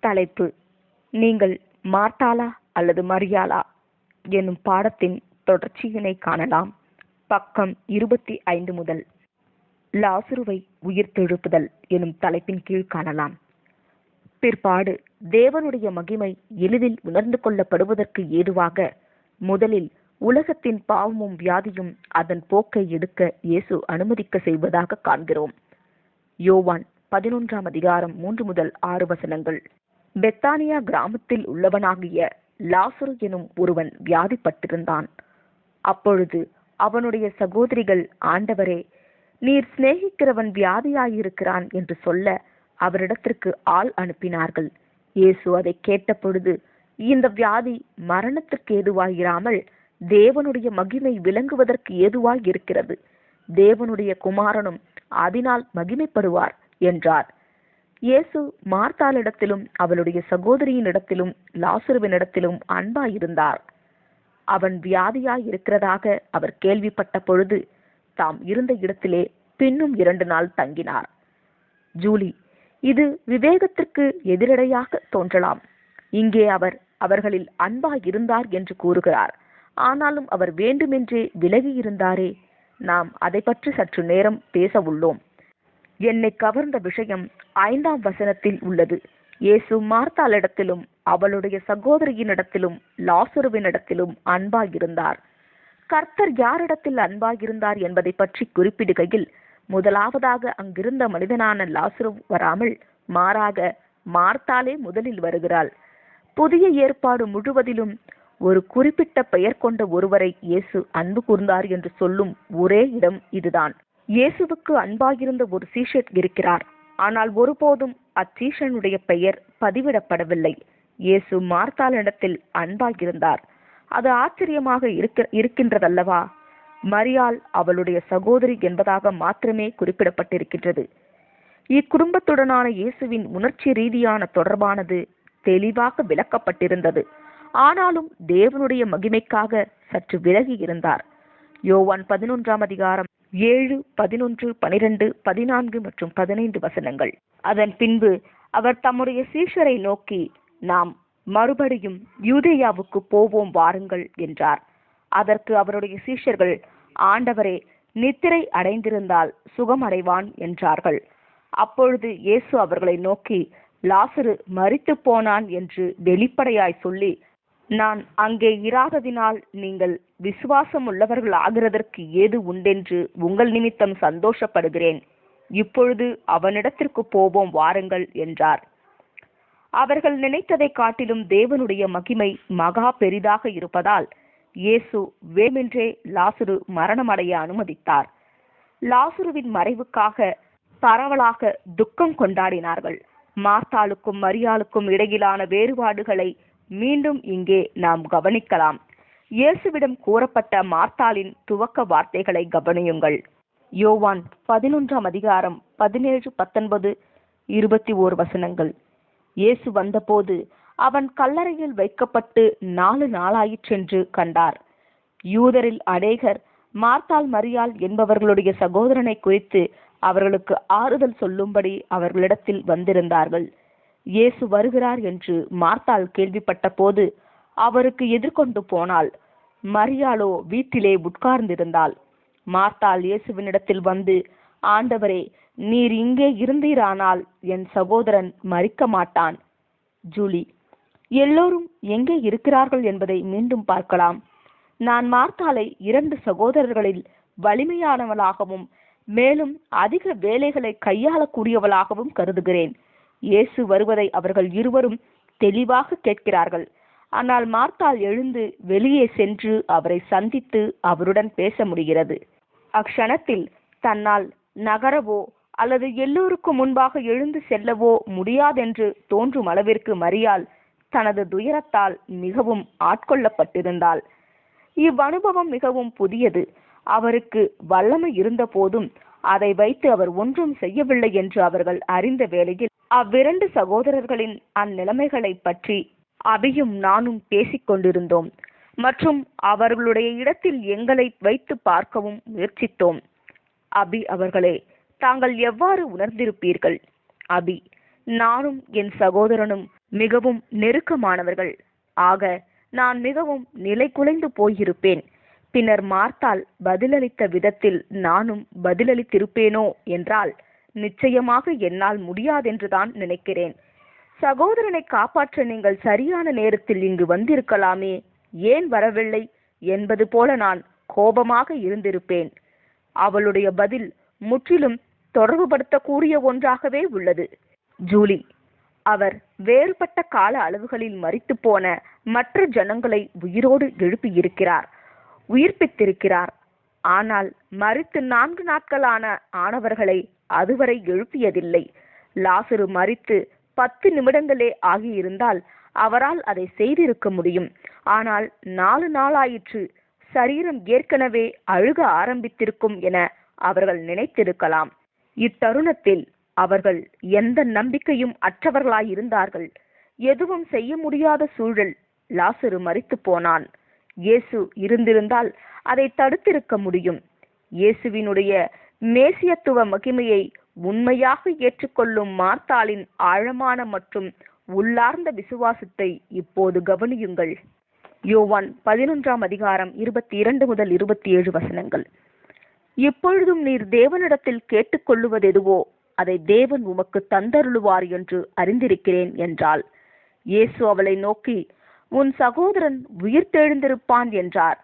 தலைப்பு: நீங்கள் மார்த்தாளா அல்லது மரியாளா என்னும் பாடத்தின் தொடர்ச்சியினை காணலாம். பக்கம் 25 முதல் லாசருவை உயிர்த்தெழுப்புதல் எனும் தலைப்பின் கீழ் காணலாம். பிற்பாடு தேவனுடைய மகிமை எளிதில் உணர்ந்து கொள்ளப்படுவதற்கு ஏதுவாக முதலில் உலகத்தின் பாவமும் வியாதியும் அதன் போக்கை எடுக்க இயேசு அனுமதிக்க செய்வதாக காண்கிறோம். யோவான் 11ஆம் அதிகாரம் 3 முதல் 6 வசனங்கள். பெத்தானியா கிராமத்தில் உள்ளவனாகிய லாசரு எனும் ஒருவன் வியாதிப்பட்டிருந்தான். அப்பொழுது அவனுடைய சகோதரிகள், ஆண்டவரே, நீர் சிநேகிக்கிறவன் வியாதியாயிருக்கிறான் என்று சொல்ல அவரிடத்திற்கு ஆள் அனுப்பினார்கள். இயேசு அதை கேட்டபொழுது, இந்த வியாதி மரணத்திற்கு ஏதுவாயிராமல் தேவனுடைய மகிமை விளங்குவதற்கு ஏதுவாய் இருக்கிறது. தேவனுடைய குமாரனும் அதனால் மகிமைப்படுவார் என்றார். இயேசு மார்த்தாளிடத்திலும் அவளுடைய சகோதரியின் இடத்திலும் லாசருவினிடத்திலும் அன்பாயிருந்தார். அவன் வியாதியாய் இருக்கிறதாக அவர் கேள்விப்பட்ட பொழுது தாம் இருந்த இடத்திலே பின்னும் 2 நாள் தங்கினார். ஜூலி, இது விவேகத்திற்கு எதிரடையாக தோன்றலாம். இங்கே அவர் அவர்களில் அன்பாயிருந்தார் என்று கூறுகிறார். ஆனாலும் அவர் வேண்டுமென்றே விலகி இருந்தாரே. நாம் அதை பற்றி சற்று நேரம் பேச உள்ளோம். என்னை கவர்ந்த விஷயம் 5ஆம் வசனத்தில் உள்ளது. இயேசு மார்த்தாளிடத்திலும் அவளுடைய சகோதரியினிடத்திலும் லாசருவினிடத்திலும் அன்பாயிருந்தார். கர்த்தர் யாரிடத்தில் அன்பாயிருந்தார் என்பதை பற்றி குறிப்பிடுகையில் முதலாவதாக அங்கிருந்த மனிதனான லாசரு வராமல் மாறாக மார்த்தாளே முதலில் வருகிறாள். புதிய ஏற்பாடு முழுவதிலும் ஒரு குறிப்பிட்ட பெயர் கொண்ட ஒருவரை இயேசு அன்பு கூர்ந்தார் என்று சொல்லும் ஒரே இடம் இதுதான். இயேசுவுக்கு அன்பாயிருந்த ஒரு சீஷர் இருக்கிறார். ஆனால் ஒருபோதும் அச்சீஷனுடைய பெயர் பதிவிடப்படவில்லை. இயேசு மார்த்தாளிடத்தில் அன்பாயிருந்தார். அது ஆச்சரியமாக இருக்கின்றதல்லவா? மரியாள் அவளுடைய சகோதரி என்பதாக மாத்திரமே குறிப்பிடப்பட்டிருக்கின்றது. இக்குடும்பத்துடனான இயேசுவின் உணர்ச்சி ரீதியான தொடர்பானது தெளிவாக விளக்கப்பட்டிருந்தது. ஆனாலும் தேவனுடைய மகிமைக்காக சற்று விலகி இருந்தார். யோவான் 11ஆம் அதிகாரம் 7, 11, 12, 14 மற்றும் 15 வசனங்கள். அதன் பின்பு அவர் தம்முடைய சீஷரை நோக்கி, நாம் மறுபடியும் யூதேயாவுக்கு போவோம் வாருங்கள் என்றார். அதற்கு அவருடைய சீஷர்கள், ஆண்டவரே, நித்திரை அடைந்திருந்தால் சுகமடைவான் என்றார்கள். அப்பொழுது இயேசு அவர்களை நோக்கி, லாசரு மரித்து போனான் என்று வெளிப்படையாய் சொல்லி, நான் அங்கே இராததினால் நீங்கள் விசுவாசம் உள்ளவர்கள் ஆகிறதற்கு ஏது உண்டென்று உங்கள் நிமித்தம் சந்தோஷப்படுகிறேன். இப்பொழுது அவனிடத்திற்கு போவோம் வாருங்கள் என்றார். அவர்கள் நினைத்ததை காட்டிலும் தேவனுடைய மகிமை மகா பெரிதாக இருப்பதால் இயேசு வேமென்றே லாசரு மரணமடைய அனுமதித்தார். லாசருவின் மறைவுக்காக பரவலாக துக்கம் கொண்டாடினார்கள். மார்த்தாளுக்கும் மரியாளுக்கும் இடையிலான வேறுபாடுகளை மீண்டும் இங்கே நாம் கவனிக்கலாம். இயேசுவிடம் கூறப்பட்ட மார்த்தாளின் துவக்க வார்த்தைகளை கவனியுங்கள். யோவான் 11ஆம் அதிகாரம் 17, 19, 21 வசனங்கள். இயேசு வந்தபோது அவன் கல்லறையில் வைக்கப்பட்டு 4 நாளாயிற்றென்று கண்டார். யூதரில் அநேகர் மார்த்தாள் மரியாள் என்பவர்களுடைய சகோதரனை குறித்து அவர்களுக்கு ஆறுதல் சொல்லும்படி அவர்களிடத்தில் வந்திருந்தார்கள். இயேசு வருகிறார் என்று மார்த்தாள் கேள்விப்பட்ட போது அவருக்கு எதிர்கொண்டு போனாள். மரியாளோ வீட்டிலே உட்கார்ந்திருந்தாள். மார்த்தாள் இயேசுவினிடத்தில் வந்து, ஆண்டவரே, நீர் இங்கே இருந்தீரானால் என் சகோதரன் மரிக்க மாட்டான். ஜூலி, எல்லோரும் எங்கே இருக்கிறார்கள் என்பதை மீண்டும் பார்க்கலாம். நான் மார்த்தாளை 2 சகோதரர்களில் வலிமையானவளாகவும் மேலும் அதிக வேலைகளை கையாளக்கூடியவளாகவும் கருதுகிறேன். இயேசு வருவதை அவர்கள் இருவரும் தெளிவாக கேட்கிறார்கள். ஆனால் மார்த்தாள் எழுந்து வெளியே சென்று அவரை சந்தித்து அவருடன் பேச முடிகிறது. அக்ஷணத்தில் தன்னால் நகரவோ அல்லது எல்லோருக்கும் முன்பாக எழுந்து செல்லவோ முடியாதென்று தோன்றும் அளவிற்கு மரியாள் தனது துயரத்தால் மிகவும் ஆட்கொள்ளப்பட்டிருந்தாள். இவ்வனுபவம் மிகவும் புதியது. அவருக்கு வல்லமை இருந்த போதும் அதை வைத்து அவர் ஒன்றும் செய்யவில்லை என்று அவர்கள் அறிந்த வேளையில் அவ்விரண்டு சகோதரர்களின் அந்நிலைமைகளை பற்றி அபியும் நானும் பேசிக் கொண்டிருந்தோம் மற்றும் அவர்களுடைய இடத்தில் எங்களை வைத்து பார்க்கவும் முயற்சித்தோம். அபி அவர்களே, தாங்கள் எவ்வாறு உணர்ந்திருப்பீர்கள்? அபி, நானும் என் சகோதரனும் மிகவும் நெருக்கமானவர்கள். ஆக நான் மிகவும் நிலை குலைந்து போயிருப்பேன். பின்னர் மார்த்தாள் பதிலளித்த விதத்தில் நானும் பதிலளித்திருப்பேனோ என்றால் நிச்சயமாக என்னால் முடியாதென்றுதான் நினைக்கிறேன். சகோதரனை காப்பாற்ற நீங்கள் சரியான நேரத்தில் இங்கு வந்திருக்கலாமே, ஏன் வரவில்லை என்பது போல நான் கோபமாக இருந்திருப்பேன். அவளுடைய பதில் முற்றிலும் தொடர்புபடுத்தக்கூடிய ஒன்றாகவே உள்ளது. ஜூலி, அவர் வேறுபட்ட கால அளவுகளில் மரித்து போன மற்ற ஜனங்களை உயிரோடு எழுப்பியிருக்கிறார், உயிர்ப்பித்திருக்கிறார். ஆனால் மரித்து 4 நாட்களான ஆனவர்களை அதுவரை எழுப்பியதில்லை. லாசரு மரித்து 10 நிமிடங்களே ஆகியிருந்தால் அவரால் அதை செய்திருக்க முடியும். ஆனால் 4 நாளாயிற்று, சரீரம் ஏற்கனவே அழுக ஆரம்பித்திருக்கும் என அவர்கள் நினைத்திருக்கலாம். இத்தருணத்தில் அவர்கள் எந்த நம்பிக்கையும் அற்றவர்களாயிருந்தார்கள். எதுவும் செய்ய முடியாத சூழல். லாசரு மரித்து போனான். இயேசு இருந்திருந்தால் அதை தடுத்திருக்க முடியும். இயேசுவினுடைய மேசியத்துவ மகிமையை உண்மையாக ஏற்றுக்கொள்ளும் மார்த்தாளின் ஆழமான மற்றும் உள்ளார்ந்த விசுவாசத்தை இப்போது கவனியுங்கள். யோவான் 11ஆம் அதிகாரம் 22 முதல் 27 வசனங்கள். இப்பொழுதும் நீர் தேவனிடத்தில் கேட்டுக்கொள்ளுவதெதுவோ அதை தேவன் உமக்கு தந்தருளுவார் என்று அறிந்திருக்கிறேன் என்றாள். இயேசு அவளை நோக்கி, உன் சகோதரன் உயிர்த்தெழுந்திருப்பான் என்றார்.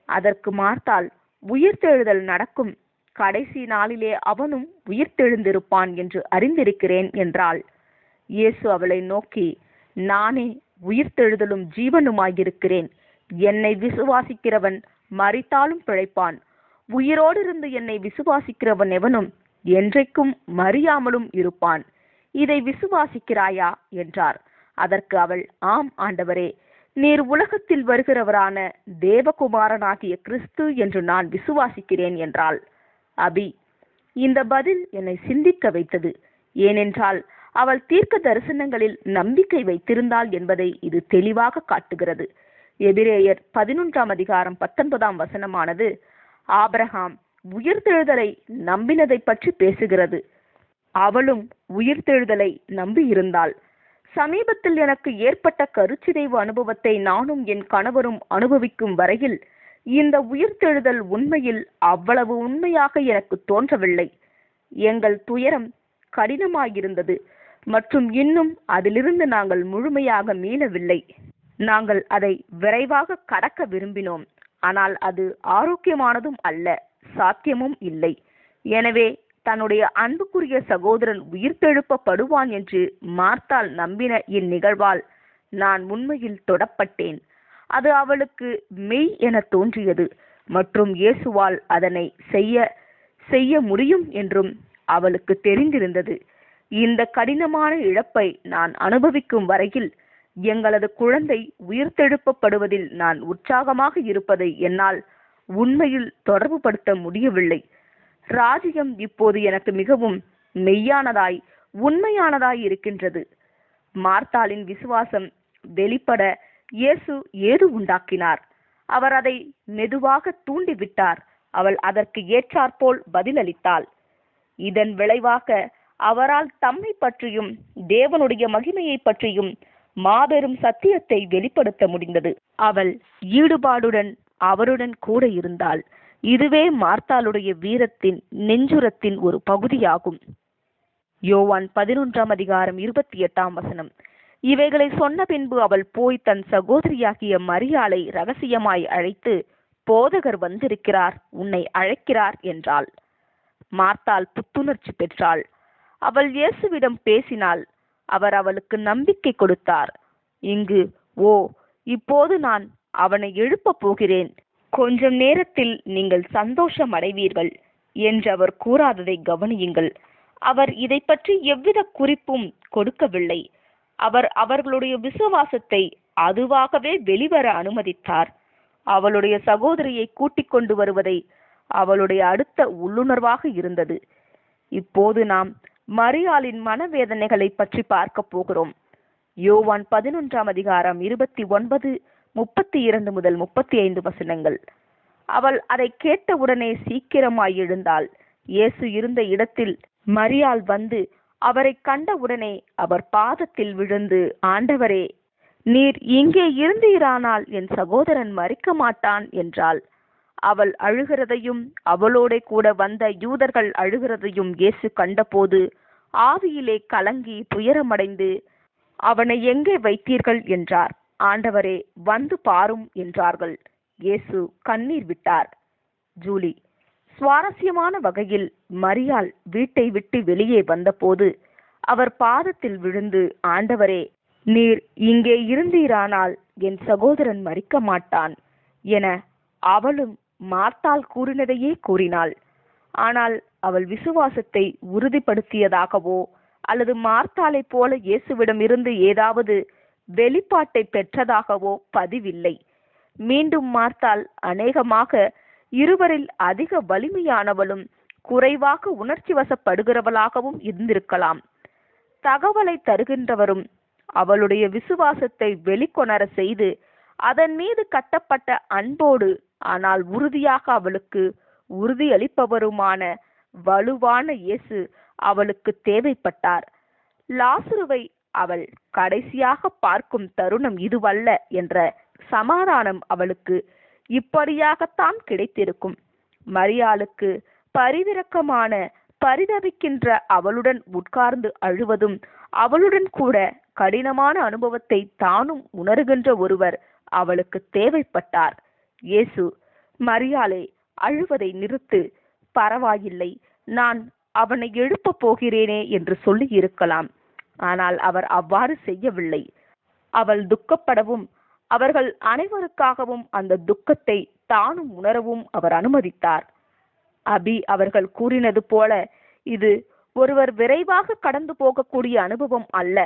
அதற்கு மார்த்தாள், உயிர்த்தெழுதல் நடக்கும், கடைசி நாளிலே அவனும் உயிர்த்தெழுந்திருப்பான் என்று அறிந்திருக்கிறேன் என்றாள். இயேசு அவளை நோக்கி, நானே உயிர்த்தெழுதலும் ஜீவனுமாயிருக்கிறேன். என்னை விசுவாசிக்கிறவன் மரித்தாலும் பிழைப்பான். உயிரோடு இருந்து என்னை விசுவாசிக்கிறவன் எவனும் என்றைக்கும் மறியாமலும் இருப்பான். இதை விசுவாசிக்கிறாயா என்றார். அதற்கு அவள், ஆம் ஆண்டவரே, நீர் உலகத்தில் வருகிறவரான தேவகுமாரனாகிய கிறிஸ்து என்று நான் விசுவாசிக்கிறேன் என்றாள். அபி, இந்த பதில் என்னை சிந்திக்க வைத்தது. ஏனென்றால் அவள் தீர்க்க தரிசனங்களில் நம்பிக்கை வைத்திருந்தாள் என்பதை இது தெளிவாக காட்டுகிறது. எபிரேயர் 11ஆம் அதிகாரம் 19ஆம் வசனமானது ஆபிரகாம் உயிர்த்தெழுதலை நம்பினதை பற்றி பேசுகிறது. அவளும் உயிர்த்தெழுதலை நம்பி இருந்தாள். சமீபத்தில் எனக்கு ஏற்பட்ட கருச்சிதைவு அனுபவத்தை நானும் என் கணவரும் அனுபவிக்கும் வரையில் இந்த உயிர்த்தெழுதல் உண்மையில் அவ்வளவு உண்மையாக எனக்கு தோன்றவில்லை. எங்கள் துயரம் கடினமாயிருந்தது மற்றும் இன்னும் அதிலிருந்து நாங்கள் முழுமையாக மீளவில்லை. நாங்கள் அதை விரைவாக கடக்க விரும்பினோம். ஆனால் அது ஆரோக்கியமானதும் அல்ல, சாத்தியமும் இல்லை. எனவே தன்னுடைய அன்புக்குரிய சகோதரன் உயிர்த்தெழுப்பப்படுவான் என்று மார்த்தாள் நம்பின இந்நிகழ்வால் நான் உண்மையில் தொடப்பட்டேன். அது அவளுக்கு மெய் என தோன்றியது மற்றும் இயேசுவால் அதனை செய்ய முடியும் என்றும் அவளுக்கு தெரிந்திருந்தது. இந்த கடினமான இழப்பை நான் அனுபவிக்கும் வரையில் எங்களது குழந்தை உயிர்த்தெழுப்பப்படுவதில் நான் உற்சாகமாக இருப்பதை என்னால் உண்மையில் தொடர்புபடுத்த முடியவில்லை. ராஜ்யம் இப்போது எனக்கு மிகவும் மெய்யானதாய் உண்மையானதாய் இருக்கின்றது. மார்த்தாளின் விசுவாசம் வெளிப்பட இயேசு ஏது உண்டாக்கினார். அவர் அதை மெதுவாக தூண்டிவிட்டார். அவள் அதற்கு ஏற்றாற்போல் பதிலளித்தாள். இதன் விளைவாக அவரால் தம்மை பற்றியும் தேவனுடைய மகிமையை பற்றியும் மாபெரும் சத்தியத்தை வெளிப்படுத்த முடிந்தது. அவள் ஈடுபாடுடன் அவருடன் கூட இருந்தாள். இதுவே மார்த்தாளுடைய வீரத்தின் நெஞ்சுரத்தின் ஒரு பகுதியாகும். யோவான் 11ஆம் அதிகாரம் 28ஆம் வசனம். இவைகளை சொன்ன பின்பு அவள் போய் தன் சகோதரியாகிய மரியாளை ரகசியமாய் அழைத்து, போதகர் வந்திருக்கிறார், உன்னை அழைக்கிறார் என்றாள். மார்த்தாள் புத்துணர்ச்சி பெற்றாள். அவள் இயேசுவிடம் பேசினாள். அவர் அவளுக்கு நம்பிக்கை கொடுத்தார். இங்கு இப்போது நான் அவனை எழுப்பப் போகிறேன், கொஞ்சம் நேரத்தில் நீங்கள் சந்தோஷம் அடைவீர்கள் என்று அவர் கூறாததை கவனியுங்கள். அவர் இதை பற்றி எவ்வித குறிப்பும் கொடுக்கவில்லை. அவர் அவர்களுடைய விசுவாசத்தை அதுவாகவே வெளிவர அனுமதித்தார். அவளுடைய சகோதரியை கூட்டிக் கொண்டு வருவதை அவளுடைய அடுத்த உள்ளுணர்வாக இருந்தது. இப்போது நாம் மரியாளின் மனவேதனைகளை பற்றி பார்க்க போகிறோம். யோவான் 11ஆம் அதிகாரம் 29, 32 முதல் 35 வசனங்கள். அவள் அதை கேட்டவுடனே சீக்கிரமாய் எழுந்தாள். இயேசு இருந்த இடத்தில் மரியாள் வந்து அவரை கண்டவுடனே அவர் பாதத்தில் விழுந்து, ஆண்டவரே, நீர் இங்கே இருந்தீரானால் என் சகோதரன் மரிக்க மாட்டான் என்றாள். அவள் அழுகிறதையும் அவளோட கூட வந்த யூதர்கள் அழுகிறதையும் இயேசு கண்டபோது ஆவியிலே கலங்கி துயரமடைந்து, அவனை எங்கே வைத்தீர்கள் என்றார். ஆண்டவரே, வந்து பாரும் என்றார்கள். இயேசு கண்ணீர் விட்டார். ஜூலி. சுவாரஸ்யமான வகையில் மரியாள் வீட்டை விட்டு வெளியே வந்தபோது அவர் பாதத்தில் விழுந்து, ஆண்டவரே, நீர் இங்கே இருந்தீரானால் என் சகோதரன் மரிக்க மாட்டான் என அவளும் மார்த்தாள் கூறினதையே கூறினாள். ஆனால் அவள் விசுவாசத்தை உறுதிப்படுத்தியதாகவோ அல்லது மார்த்தாளை போல இயேசுவிடம் இருந்து ஏதாவது வெளிப்பாட்டை பெற்றதாகவோ பதிவில்லை. மீண்டும் மார்த்தாள் அநேகமாக இருவரில் அதிக வலிமையானவளும் குறைவாக உணர்ச்சி வசப்படுகிறவளாகவும் இருந்திருக்கலாம். தகவலை தருகின்றவரும் அவளுடைய விசுவாசத்தை வெளிக்கொணர செய்து அதன் மீது கட்டப்பட்ட அன்போடு ஆனால் உறுதியாக அவளுக்கு உறுதியளிப்பவருமான வலுவான இயேசு அவளுக்கு தேவைப்பட்டார். லாசருவை அவள் கடைசியாக பார்க்கும் தருணம் இதுவல்ல என்ற சமாதானம் அவளுக்கு இப்படியாகத்தான் கிடைத்திருக்கும். மரியாளுக்கு பரிவிரக்கமான பரிதவிக்கின்ற அவளுடன் உட்கார்ந்து அழுவதும் அவளுடன் கூட கடினமான அனுபவத்தை தானும் உணர்கின்ற ஒருவர் அவளுக்கு தேவைப்பட்டார். இயேசு, மரியாளே, அழுவதை நிறுத்து, பரவாயில்லை, நான் அவனை எழுப்ப போகிறேனே என்று சொல்லி இருக்கலாம். ஆனால் அவர் அவ்வாறு செய்யவில்லை. அவள் துக்கப்படவும் அவர்கள் அனைவருக்காகவும் அந்த துக்கத்தை தானும் உணரவும் அவர் அனுமதித்தார். அபி அவர்கள் கூறினது போல இது ஒருவர் விரைவாக கடந்து போகக்கூடிய அனுபவம் அல்ல.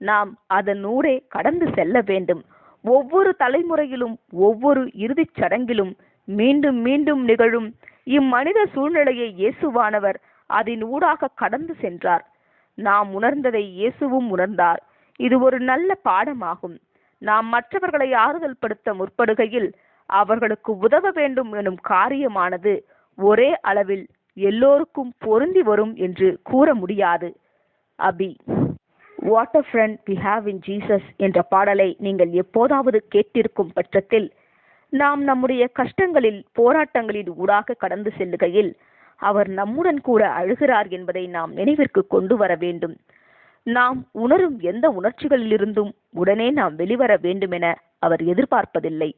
நாம் அதனூடே கடந்து செல்ல வேண்டும். ஒவ்வொரு தலைமுறையிலும் ஒவ்வொரு இறுதிச் சடங்கிலும் மீண்டும் மீண்டும் நிகழும் இம்மனித சூழ்நிலையை இயேசுவானவர் அதன் ஊடாக கடந்து சென்றார். நாம் உணர்ந்ததை இயேசுவும் உணர்ந்தார். இது ஒரு நல்ல பாடமாகும். நாம் மற்றவர்களை ஆறுதல் படுத்த முற்படுகையில் அவர்களுக்கு உதவ வேண்டும் எனும் காரியமானது ஒரே அளவில் எல்லோருக்கும் பொருந்தி வரும் என்று கூற முடியாது. Abhi. What a friend we have in Jesus என்ற பாடலை நீங்கள் எப்போதாவது கேட்டிருக்கும் பட்சத்தில் நாம் நம்முடைய கஷ்டங்களில் போராட்டங்களின் ஊடாக கடந்து செல்லுகையில் அவர் நம்முடன் கூட அழுகிறார் என்பதை நாம் நினைவிற்கு கொண்டு வர வேண்டும். நாம் உணரும் எந்த உணர்ச்சிகளிலிருந்தும் உடனே நாம் வெளிவர வேண்டும் என அவர் எதிர்பார்ப்பதில்லை.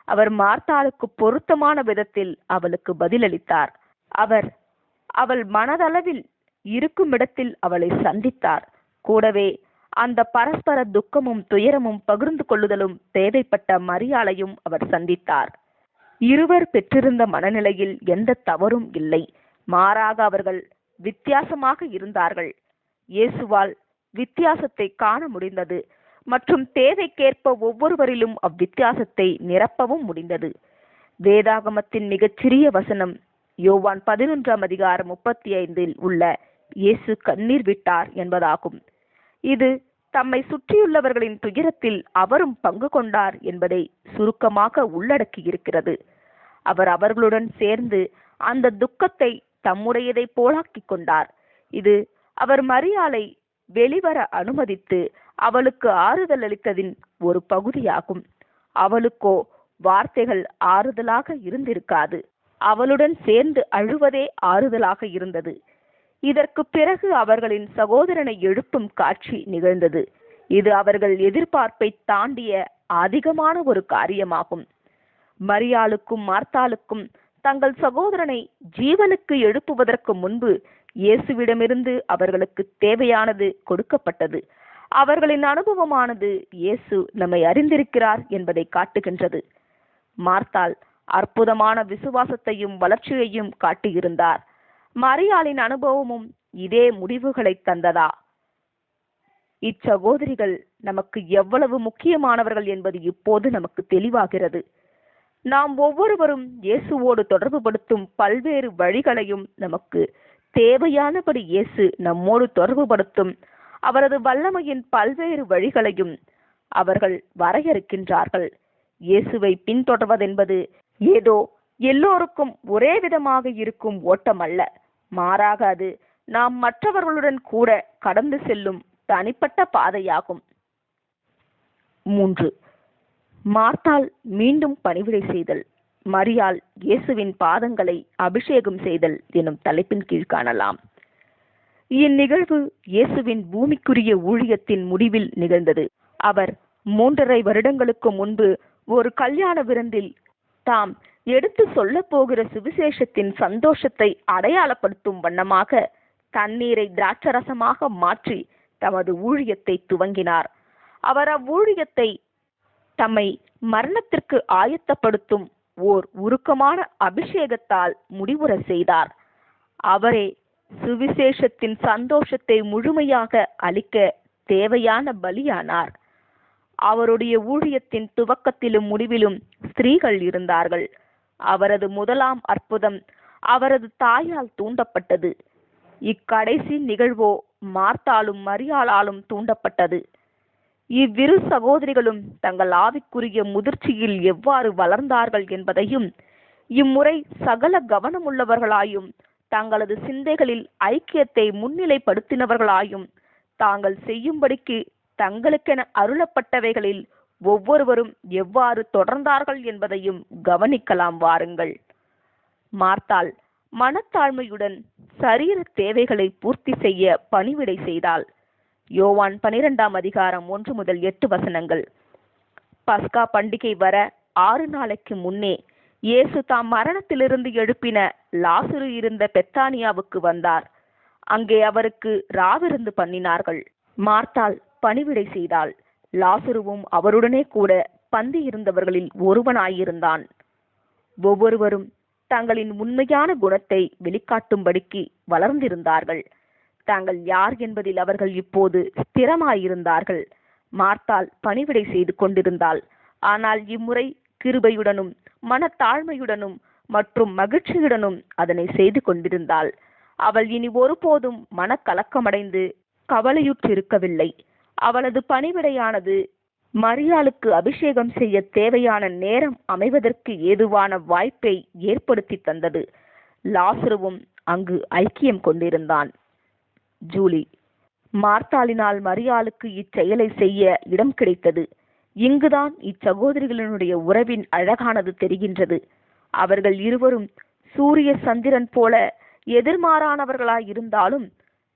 அவர் மார்த்தாளுக்கு பொருத்தமான விதத்தில் அவளுக்கு பதிலளித்தார். அவள் மனதளவில் இருக்கும் இடத்தில் அவளை சந்தித்தார். கூடவே அந்த பரஸ்பர துக்கமும் துயரமும் பகிர்ந்து கொள்ளுதலும் தேவைப்பட்ட மரியாளையும் அவர் சந்தித்தார். இருவர் பெற்றிருந்த மனநிலையில் எந்த தவறும் இல்லை. மாறாக அவர்கள் வித்தியாசமாக இருந்தார்கள். இயேசுவால் வித்தியாசத்தை காண முடிந்தது மற்றும் தேவைக்கேற்ப ஒவ்வொருவரிலும் அவ்வித்தியாசத்தை நிரப்பவும் முடிந்தது. வேதாகமத்தின் மிகச்சிறிய வசனம் யோவான் 11:35 உள்ள இயேசு கண்ணீர் விட்டார் என்பதாகும். இது தம்மை சுற்றியுள்ளவர்களின் துயரத்தில் அவரும் பங்கு கொண்டார் என்பதை சுருக்கமாக உள்ளடக்கி இருக்கிறது. அவர் அவர்களுடன் சேர்ந்து அந்த துக்கத்தை தம்முடையதை போலாக்கி கொண்டார். இது அவர் மரியாளை வெளிவர அனுமதித்து அவளுக்கு ஆறுதல் அளித்ததின் ஒரு பகுதியாகும். அவளுக்கோ வார்த்தைகள் ஆறுதலாக இருந்திருக்காது. அவளுடன் சேர்ந்து அழுவதே ஆறுதலாக இருந்தது. இதற்கு பிறகு அவர்களின் சகோதரனை எழுப்பும் காட்சி நிகழ்ந்தது. இது அவர்கள் எதிர்பார்ப்பை தாண்டிய அதிகமான ஒரு காரியமாகும். மரியாளுக்கும் மார்த்தாளுக்கும் தங்கள் சகோதரனை ஜீவனுக்கு எழுப்புவதற்கு முன்பு இயேசுவிடமிருந்து அவர்களுக்கு தேவையானது கொடுக்கப்பட்டது. அவர்களின் அனுபவமானது இயேசு நம்மை அறிந்திருக்கிறார் என்பதை காட்டுகின்றது. மார்த்தாள் அற்புதமான விசுவாசத்தையும் வளர்ச்சியையும் காட்டியிருந்தார். மரியாளின் அனுபவமும் இதே முடிவுகளை தந்ததா? இச்சகோதரிகள் நமக்கு எவ்வளவு முக்கியமானவர்கள் என்பது இப்போது நமக்கு தெளிவாகிறது. நாம் ஒவ்வொருவரும் இயேசுவோடு தொடர்பு படுத்தும் பல்வேறு வழிகளையும் நமக்கு தேவையானபடி இயேசு நம்மோடு தொடர்புபடுத்தும் அவரது வல்லமையின் பல்வேறு வழிகளையும் அவர்கள் வரையறுக்கின்றார்கள். இயேசுவை பின்தொடர்வதென்பது ஏதோ எல்லோருக்கும் ஒரே விதமாக இருக்கும் ஓட்டம் அல்ல. மாறாக அது நாம் மற்றவர்களுடன் கூட கடந்து செல்லும் தனிப்பட்ட பாதையாகும். 3. மார்த்தாள் மீண்டும் பணிவிடை செய்தல், மரியாள் இயேசுவின் பாதங்களை அபிஷேகம் செய்தல் எனும் தலைப்பின் கீழ் காணலாம். இந்நிகழ்வு இயேசுவின் பூமிக்குரிய ஊழியத்தின் முடிவில் நிகழ்ந்தது. அவர் 3.5 வருடங்களுக்கு முன்பு ஒரு கல்யாண விருந்தில் தாம் எடுத்து சொல்ல போகிற சுவிசேஷத்தின் சந்தோஷத்தை அடையாளப்படுத்தும் வண்ணமாக தண்ணீரை திராட்சரசமாக மாற்றி தமது ஊழியத்தை துவங்கினார். அவர் அவ்வூழியத்தை தம்மை மரணத்திற்கு ஆயத்தப்படுத்தும் ஓர் உருக்கமான அபிஷேகத்தால் முடிவுற செய்தார். அவரே சுவிசேஷத்தின் சந்தோஷத்தை முழுமையாக அளிக்க தேவையான பலியானார். அவருடைய ஊழியத்தின் துவக்கத்திலும் முடிவிலும் ஸ்திரீகள் இருந்தார்கள். அவரது முதலாம் அற்புதம் அவரது தாயால் தூண்டப்பட்டது. இக்கடைசி நிகழ்வோ மார்த்தாளும் மரியாளாலும் தூண்டப்பட்டது. இவ்விரு சகோதரிகளும் தங்கள் ஆவிக்குரிய முதிர்ச்சியில் எவ்வாறு வளர்ந்தார்கள் என்பதையும், இம்முறை சகல கவனமுள்ளவர்களாயும் தங்களது சிந்தைகளில் ஐக்கியத்தை முன்னிலைப்படுத்தினவர்களாயும் தாங்கள் செய்யும்படிக்கு தங்களுக்கென அருளப்பட்டவைகளில் ஒவ்வொருவரும் எவ்வாறு தொடர்ந்தார்கள் என்பதையும் கவனிக்கலாம் வாருங்கள். மார்த்தாள் மனத்தாழ்மையுடன் சரீர தேவைகளை பூர்த்தி செய்ய பணிவிடை செய்தாள். யோவான் 12ஆம் அதிகாரம் 1-8 வசனங்கள். பஸ்கா பண்டிகை வர 6 நாளைக்கு முன்னே இயேசு தாம் மரணத்திலிருந்து எழுப்பின லாசரு இருந்த பெத்தானியாவுக்கு வந்தார். அங்கே அவருக்கு ராவிருந்து பண்ணினார்கள். மார்த்தாள் பணிவிடை செய்தாள். லாசருவும் அவருடனே கூட பந்தி இருந்தவர்களில் ஒருவனாயிருந்தான். ஒவ்வொருவரும் தங்களின் உண்மையான குணத்தை வெளிக்காட்டும்படிக்கு வளர்ந்திருந்தார்கள். தாங்கள் யார் என்பதில் அவர்கள் இப்போது ஸ்திரமாயிருந்தார்கள். மார்த்தாள் பணிவிடை செய்து கொண்டிருந்தாள். ஆனால் இம்முறை கிருபையுடனும் மனத்தாழ்மையுடனும் மற்றும் மகிழ்ச்சியுடனும் அதனை செய்து கொண்டிருந்தாள். அவள் இனி ஒருபோதும் மனக்கலக்கமடைந்து கவலையுற்றிருக்கவில்லை. அவளது பணிவிடையானது மரியாளுக்கு அபிஷேகம் செய்ய தேவையான நேரம் அமைவதற்கு ஏதுவான வாய்ப்பை ஏற்படுத்தி தந்தது. லாசருவும் அங்கு ஐக்கியம் கொண்டிருந்தான். ஜூலி. மார்த்தாளினால் மரியாளுக்கு இச்செயலை செய்ய இடம் கிடைத்தது. இங்குதான் இச்சகோதரிகளினுடைய உறவின் அழகானது தெரிகின்றது. அவர்கள் இருவரும் சூரிய சந்திரன் போல எதிர்மாறானவர்களாயிருந்தாலும்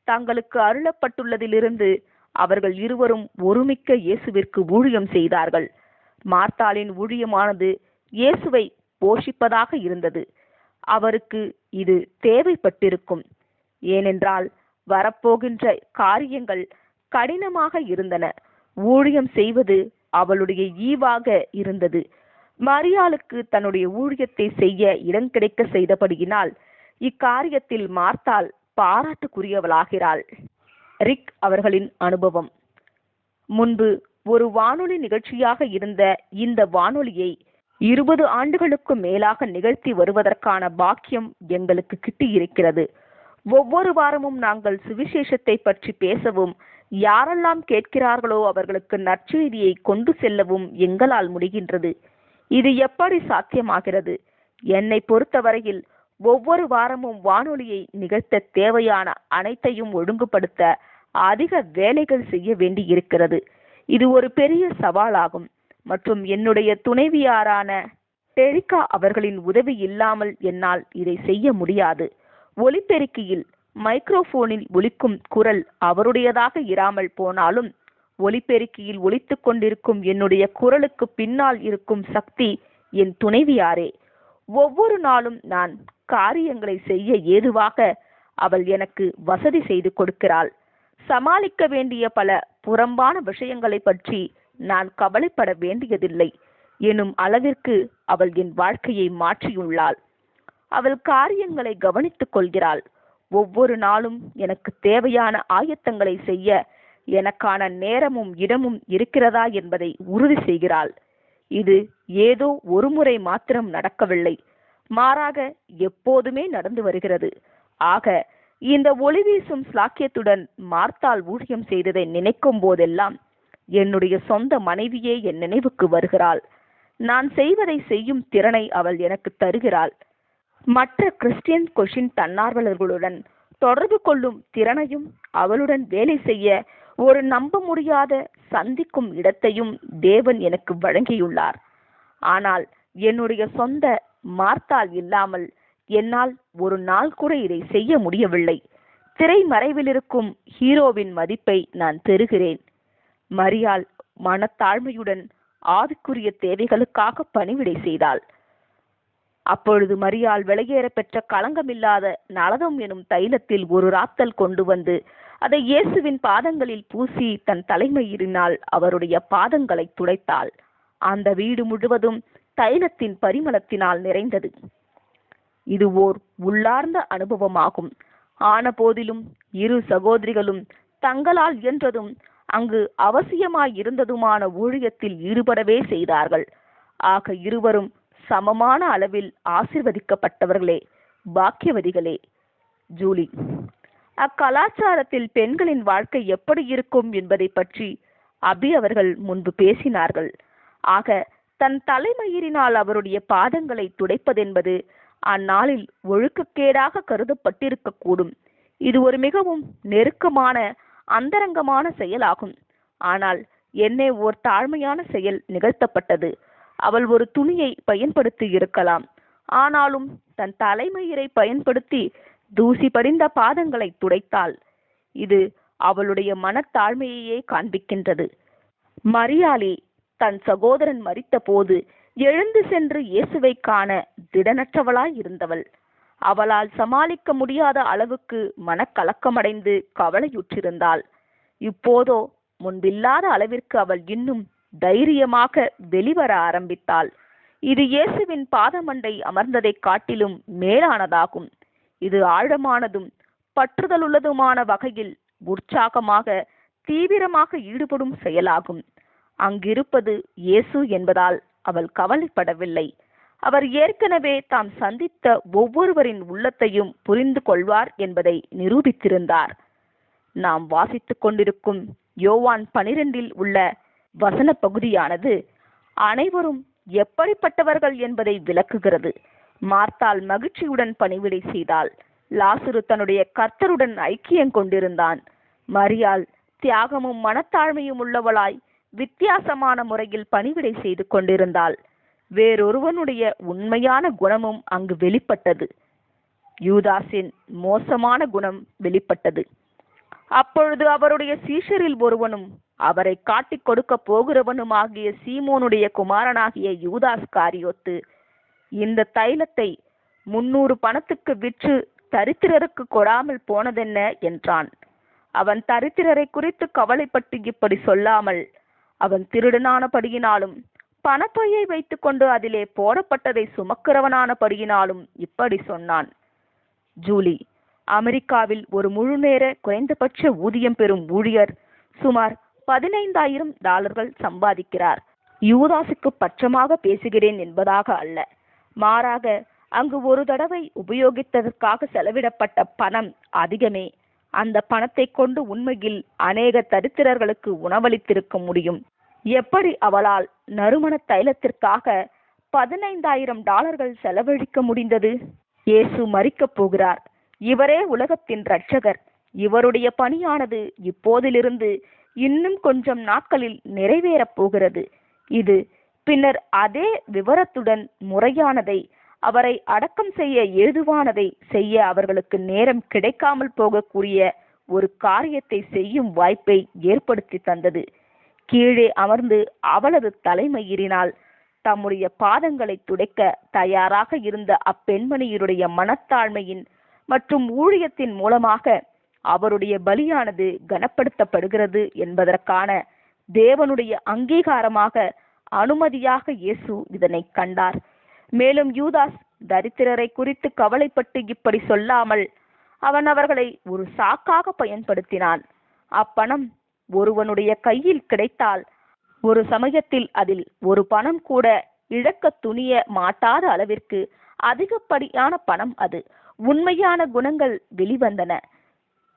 தங்களுக்கு அருளப்பட்டுள்ளதிலிருந்து அவர்கள் இருவரும் ஒருமிக்க இயேசுவிற்கு ஊழியம் செய்தார்கள். மார்த்தாளின் ஊழியமானது இயேசுவை போஷிப்பதாக இருந்தது. அவருக்கு இது தேவைப்பட்டிருக்கும். ஏனென்றால் வரப்போகின்ற காரியங்கள் கடினமாக இருந்தன. ஊழியம் செய்வது அவளுடைய ஈவாக இருந்தது. மரியாளுக்கு தன்னுடைய ஊழியத்தை செய்ய இடம் கிடைக்க செய்தபடியினால் இக்காரியத்தில் மார்த்தாள் பாராட்டுக்குரியவளாகிறாள். ரிக் அவர்களின் அனுபவம். முன்பு ஒரு வானொலி நிகழ்ச்சியாக இருந்த இந்த வானொலியை 20 ஆண்டுகளுக்கு மேலாக நிகழ்த்தி வருவதற்கான பாக்கியம் எங்களுக்கு கிட்டியிருக்கிறது. ஒவ்வொரு வாரமும் நாங்கள் சுவிசேஷத்தை பற்றி பேசவும், யாரெல்லாம் கேட்கிறார்களோ அவர்களுக்கு நற்செய்தியை கொண்டு செல்லவும் எங்களால் முடிகின்றது. இது எப்படி சாத்தியமாகிறது? என்னை பொறுத்தவரையில் ஒவ்வொரு வாரமும் வானொலியை நிகழ்த்த தேவையான அனைத்தையும் ஒழுங்குபடுத்த அதிக வேலைகள் செய்ய வேண்டி இருக்கிறது. இது ஒரு பெரிய சவாலாகும் மற்றும் என்னுடைய துணைவியாரான டெரிகா அவர்களின் உதவி இல்லாமல் என்னால் இதை செய்ய முடியாது. ஒலிபெருக்கியில் மைக்ரோபோனில் ஒலிக்கும் குரல் அவருடையதாக இராமல் போனாலும் ஒலிபெருக்கியில் ஒலித்து கொண்டிருக்கும் என்னுடைய குரலுக்கு பின்னால் இருக்கும் சக்தி என் துணைவியாரே. ஒவ்வொரு நாளும் நான் காரியங்களை செய்ய ஏதுவாக அவள் எனக்கு வசதி செய்து கொடுக்கிறாள். சமாளிக்க வேண்டிய பல புறம்பான விஷயங்களை பற்றி நான் கவலைப்பட வேண்டியதில்லை எனும் அளவிற்கு அவள் என் வாழ்க்கையை மாற்றியுள்ளாள். அவள் காரியங்களை கவனித்துக் கொள்கிறாள். ஒவ்வொரு நாளும் எனக்கு தேவையான ஆயத்தங்களை செய்ய எனக்கான நேரமும் இடமும் இருக்கிறதா என்பதை உறுதி செய்கிறாள். இது ஏதோ ஒரு முறை மாத்திரம் நடக்கவில்லை, மாறாக எப்போதுமே நடந்து வருகிறது. ஆக இந்த ஒளி வீசும் சாக்கியத்துடன் மார்த்தாள் ஊழியம் செய்ததை நினைக்கும் போதெல்லாம் என்னுடைய சொந்த மனைவியே என் நினைவுக்கு வருகிறாள். நான் செய்வதை செய்யும் திறனை அவள் எனக்கு தருகிறாள். மற்ற கிறிஸ்டியன் கொஷின் தன்னார்வலர்களுடன் தொடர்பு கொள்ளும் திறனையும் அவளுடன் வேலை செய்ய ஒரு நம்ப முடியாத சந்திக்கும் இடத்தையும் தேவன் எனக்கு வழங்கியுள்ளார். ஆனால் என்னுடைய சொந்த மார்த்தாள் இல்லாமல் என்னால் ஒரு நாள் கூட இதை செய்ய முடியவில்லை. திரைமறைவில் இருக்கும் ஹீரோவின் மதிப்பை நான் பெறுகிறேன். மரியாள் மனத்தாழ்மையுடன் ஆவிக்குரிய தேவைகளுக்காக பணிவிடை செய்தாள். அப்பொழுது மரியாள் வெளியேற பெற்ற களங்கமில்லாத நலதம் எனும் தைலத்தில் ஒரு ராத்தல் கொண்டு வந்து அதை இயேசுவின் பாதங்களில் பூசி தன் தலைமயிரினால் அவருடைய பாதங்களை துடைத்தாள். அந்த வீடு முழுவதும் தைலத்தின் பரிமளத்தினால் நிறைந்தது. இது ஓர் உள்ளார்ந்த அனுபவமாகும். ஆன போதிலும் இரு சகோதரிகளும் தங்களால் இயன்றதும் அங்கு அவசியமாயிருந்ததுமான ஊழியத்தில் ஈடுபடவே செய்தார்கள். ஆக இருவரும் சமமான அளவில் ஆசீர்வதிக்கப்பட்டவர்களே, பாக்கியவதிகளே. ஜூலி, அக்கலாச்சாரத்தில் பெண்களின் வாழ்க்கை எப்படி இருக்கும் என்பதை பற்றி அபி அவர்கள் முன்பு பேசினார்கள். ஆக தன் தலைமயிரினால் அவருடைய பாதங்களை துடைப்பதென்பது அந்நாளில் ஒழுக்கக்கேடாக கருதப்பட்டிருக்கக்கூடும். இது ஒரு மிகவும் நெருக்கமான அந்தரங்கமான செயலாகும். ஆனால் என்னே ஓர் தாழ்மையான செயல் நிகழ்த்தப்பட்டது. அவள் ஒரு துணியை பயன்படுத்தி இருக்கலாம். ஆனாலும் தன் தலைமயிரை பயன்படுத்தி தூசி படிந்த பாதங்களை துடைத்தாள். இது அவளுடைய மனத்தாழ்மையையே காண்பிக்கின்றது. மரியாளே தன் சகோதரன் மரித்த போது எழுந்து சென்று இயேசுவை காண திடனற்றவளாய் இருந்தவள். அவளால் சமாளிக்க முடியாத அளவுக்கு மனக்கலக்கமடைந்து கவலையுற்றிருந்தாள். இப்போதோ முன்பில்லாத அளவிற்கு அவள் இன்னும் தைரியமாக வெளிவர ஆரம்பித்தாள். இது இயேசுவின் பாதமண்டை அமர்ந்ததை காட்டிலும் மேலானதாகும். இது ஆழமானதும் பற்றுதலுள்ளதுமான வகையில் உற்சாகமாக தீவிரமாக ஈடுபடும் செயலாகும். அங்கிருப்பது இயேசு என்பதால் அவள் கவலைப்படவில்லை. அவர் ஏற்கனவே தாம் சந்தித்த ஒவ்வொருவரின் உள்ளத்தையும் புரிந்து கொள்வார் என்பதை நிரூபித்திருந்தார். நாம் வாசித்துக் கொண்டிருக்கும் யோவான் 12 உள்ள வசன பகுதியானது அனைவரும் எப்படிப்பட்டவர்கள் என்பதை விளக்குகிறது. மார்த்தாள் மகிழ்ச்சியுடன் பணிவிடை செய்தாள். லாசரு தன்னுடைய கர்த்தருடன் ஐக்கியம் கொண்டிருந்தான். மரியாள் தியாகமும் மனத்தாழ்மையும் உள்ளவளாய் வித்தியாசமான முறையில் பணிவிடை செய்து கொண்டிருந்தாள். வேறொருவனுடைய உண்மையான குணமும் அங்கு வெளிப்பட்டது. யூதாஸின் மோசமான குணம் வெளிப்பட்டது. அப்பொழுது அவருடைய சீஷரில் ஒருவனும் அவரை காட்டிக் கொடுக்க போகிறவனுமாகிய சீமோனுடைய குமாரனாகிய யூதாஸ் காரியோத்து இந்த தைலத்தை 300 பணத்துக்கு விற்று தரித்திரருக்கு கொடாமல் போனதென்ன என்றான். அவன் தரித்திரரை குறித்து கவலைப்பட்டு இப்படி சொல்லாமல் அவன் திருடனானபடியினாலும் பணப்பையை வைத்துக் கொண்டு அதிலே போடப்பட்டதை சுமக்கிறவனானபடியினாலும் இப்படி சொன்னான். ஜூலி, அமெரிக்காவில் ஒரு முழுநேர குறைந்தபட்ச ஊதியம் பெறும் ஊழியர் சுமார் $15,000 சம்பாதிக்கிறார். யூதாசுக்கு பட்சமாக பேசுகிறேன் என்பதாக அல்ல, மாறாக அங்கு ஒரு தடவை உபயோகித்ததற்காக செலவிடப்பட்ட பணம் அதிகமே. அந்த பணத்தை கொண்டு உண்மையில் அநேக தரித்திரர்களுக்கு உணவளித்திருக்க முடியும். எப்படி அவளால் நறுமண தைலத்திற்காக $15,000 செலவழிக்க முடிந்தது? இயேசு மரிக்கப் போகிறார். இவரே உலகத்தின் இரட்சகர். இவருடைய பணியானது இப்போதிலிருந்து இன்னும் கொஞ்சம் நாட்களில் நிறைவேறப் போகிறது. இது பின்னர் அதே விவரத்துடன் முறையானதை, அவரை அடக்கம் செய்ய ஏதுவானதை செய்ய அவர்களுக்கு நேரம் கிடைக்காமல் போகக்கூடிய ஒரு காரியத்தை செய்யும் வாய்ப்பை ஏற்படுத்தி தந்தது. கீழே அமர்ந்து அவளது தலைமயிரினால் தம்முடைய பாதங்களை துடைக்க தயாராக இருந்த அப்பெண்மணியுடைய மனத்தாழ்மையின் மற்றும் ஊழியத்தின் மூலமாக அவருடைய பலியானது கனப்படுத்தப்படுகிறது என்பதற்கான தேவனுடைய அங்கீகாரமாக, அனுமதியாக இயேசு இதனை கண்டார். மேலும் யூதாஸ் தரித்திரரை குறித்து கவலைப்பட்டு இப்படி சொல்லாமல் அவன் அவர்களை ஒரு சாக்காக பயன்படுத்தினான். அப்பணம் ஒருவனுடைய கையில் கிடைத்தால் ஒரு சமயத்தில் அதில் ஒரு பணம் கூட இழக்க துணிய மாட்டாத அளவிற்கு அதிகப்படியான பணம் அது. உண்மையான குணங்கள் வெளிவந்தன.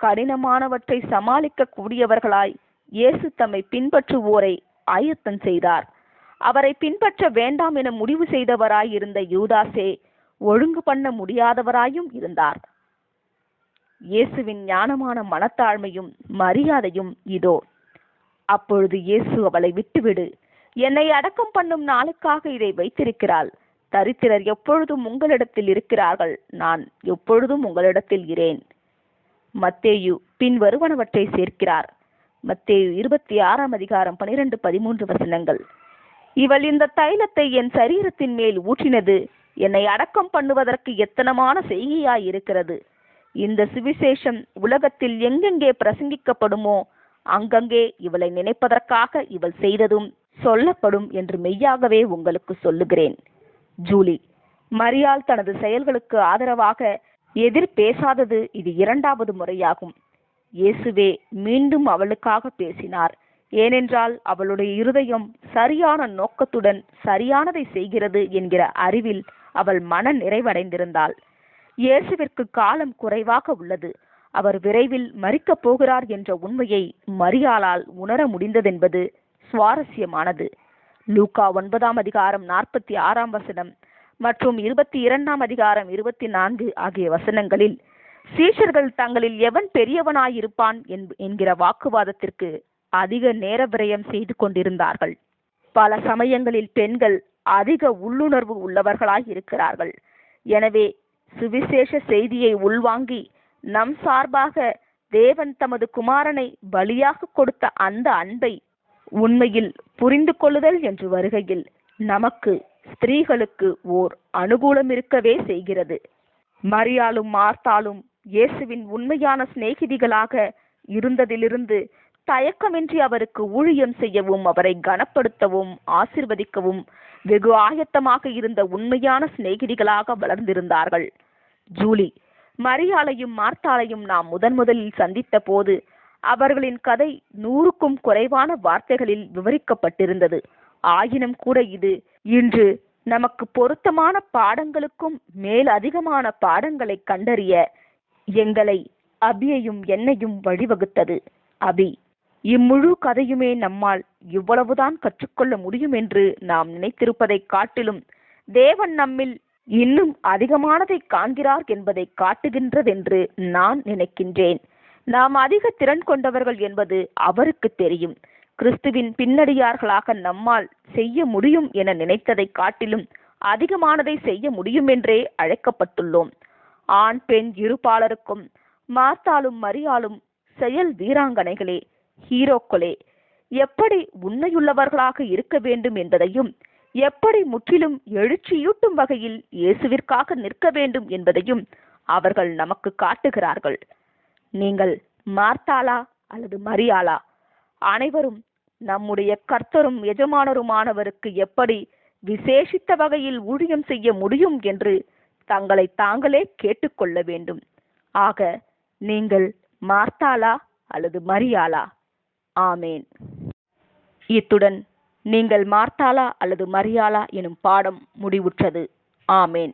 கடினமானவற்றை சமாளிக்க கூடியவர்களாய் இயேசு தம்மை பின்பற்றுவோரை ஆயத்தம் செய்தார். அவரை பின்பற்ற வேண்டாம் என முடிவு செய்தவராய் இருந்த யூதாசே ஒழுங்கு பண்ண முடியாதவராயும் இருந்தார். இயேசுவின் ஞானமான மனத்தாழ்மையும் மரியாதையும் இதோ. அப்பொழுது இயேசு அவளை விட்டுவிடு, என்னை அடக்கம் பண்ணும் நாளுக்காக இதை வைத்திருக்கிறாள். தரித்திரர் எப்பொழுதும் உங்களிடத்தில் இருக்கிறார்கள், நான் எப்பொழுதும் உங்களிடத்தில் இரேன். மத்தேயு பின் வருவனவற்றை சேர்க்கிறார். மத்தேயு 26ஆம் அதிகாரம் 12-13 வசனங்கள். இவள் இந்த தைலத்தை என் சரீரத்தின் மேல் ஊற்றினது என்னை அடக்கம் பண்ணுவதற்கு எத்தனமான செய்கையாய் இருக்கிறது. இந்த சுவிசேஷம் உலகத்தில் எங்கெங்கே பிரசங்கிக்கப்படுமோ அங்கங்கே இவளை நினைப்பதற்காக இவள் செய்ததும் சொல்லப்படும் என்று மெய்யாகவே உங்களுக்கு சொல்லுகிறேன். ஜூலி. மரியாள் தனது செயல்களுக்கு ஆதரவாக எதிர் பேசாதது இது 2வது முறையாகும். இயேசுவே மீண்டும் அவளுக்காக பேசினார். ஏனென்றால் அவளுடைய இருதயம் சரியான நோக்கத்துடன் சரியானதை செய்கிறது என்கிற அறிவில் அவள் மன நிறைவடைந்திருந்தாள். இயேசுவிற்கு காலம் குறைவாக உள்ளது, அவர் விரைவில் மரிக்கப் போகிறார் என்ற உண்மையை மரியாளால் உணர முடிந்ததென்பது சுவாரஸ்யமானது. லூக்கா 9ஆம் அதிகாரம் 46ஆம் வசனம் மற்றும் 22ஆம் அதிகாரம் 24 ஆகிய வசனங்களில் சீஷர்கள் தங்களில் எவன் பெரியவனாயிருப்பான் என்கிற வாக்குவாதத்திற்கு அதிக நேர விரயம் செய்து கொண்டிருந்தார்கள். பல சமயங்களில் பெண்கள் அதிக உள்ளுணர்வு உள்ளவர்களாய் இருக்கிறார்கள். எனவே சுவிசேஷ செய்தியை உள்வாங்கி நம் சார்பாக தேவன் தமது குமாரனை பலியாக கொடுத்த அந்த அன்பை உண்மையில் புரிந்து கொள்ளுதல் என்று வருகையில் நமக்கு ஸ்திரீகளுக்கு ஓர் அனுகூலம் இருக்கவே செய்கிறது. மரியாளும் மார்த்தாளும் இயேசுவின் உண்மையான சிநேகிதிகளாக இருந்ததிலிருந்து தயக்கமின்றி அவருக்கு ஊழியம் செய்யவும் அவரை கனப்படுத்தவும் ஆசிர்வதிக்கவும் வெகு ஆயத்தமாக இருந்த உண்மையான சிநேகிதிகளாக வளர்ந்திருந்தார்கள். ஜூலி. மரியாளையும் மார்த்தாளையும் நாம் முதலில் சந்தித்த போது அவர்களின் கதை 100க்கும் குறைவான வார்த்தைகளில் விவரிக்கப்பட்டிருந்தது. ஆயினும் கூட இது இன்று நமக்கு பொருத்தமான பாடங்களுக்கும் மேல் அதிகமான பாடங்களை கண்டறிய எங்களை அபியையும் என்னையும் வழிவகுத்தது. அபி. இம்முழு கதையுமே நம்மால் இவ்வளவுதான் கற்றுக்கொள்ள முடியும் என்று நாம் நினைத்திருப்பதை காட்டிலும் தேவன் நம்மில் இன்னும் அதிகமானதை காண்கிறார் என்பதை காட்டுகின்றதென்று நான் நினைக்கின்றேன். நாம் அதிக திறன் கொண்டவர்கள் என்பது அவருக்கு தெரியும். கிறிஸ்துவின் பின்னடியார்களாக நம்மால் செய்ய முடியும் என நினைத்ததை காட்டிலும் அதிகமானதை செய்ய முடியும் என்றே அழைக்கப்பட்டுள்ளோம். ஆண் பெண் இருபாலருக்கும் மார்த்தாளும் மரியாளும் செயல் வீராங்கனைகளே, ஹீரோக்களே. எப்படி உண்மையுள்ளவர்களாக இருக்க வேண்டும் என்பதையும் எப்படி முற்றிலும் எழுச்சியூட்டும் வகையில் இயேசுவிற்காக நிற்க வேண்டும் என்பதையும் அவர்கள் நமக்கு காட்டுகிறார்கள். நீங்கள் மார்த்தாளா அல்லது மரியாளா? அனைவரும் நம்முடைய கர்த்தரும் எஜமானருமானவருக்கு எப்படி விசேஷித்த வகையில் ஊழியம் செய்ய முடியும் என்று தங்களை தாங்களே கேட்டுக்கொள்ள வேண்டும். ஆக நீங்கள் மார்த்தாளா அல்லது மரியாளா? ஆமேன். இத்துடன் நீங்கள் மார்த்தாளா அல்லது மரியாளா எனும் பாடம் முடிவுற்றது. ஆமேன்.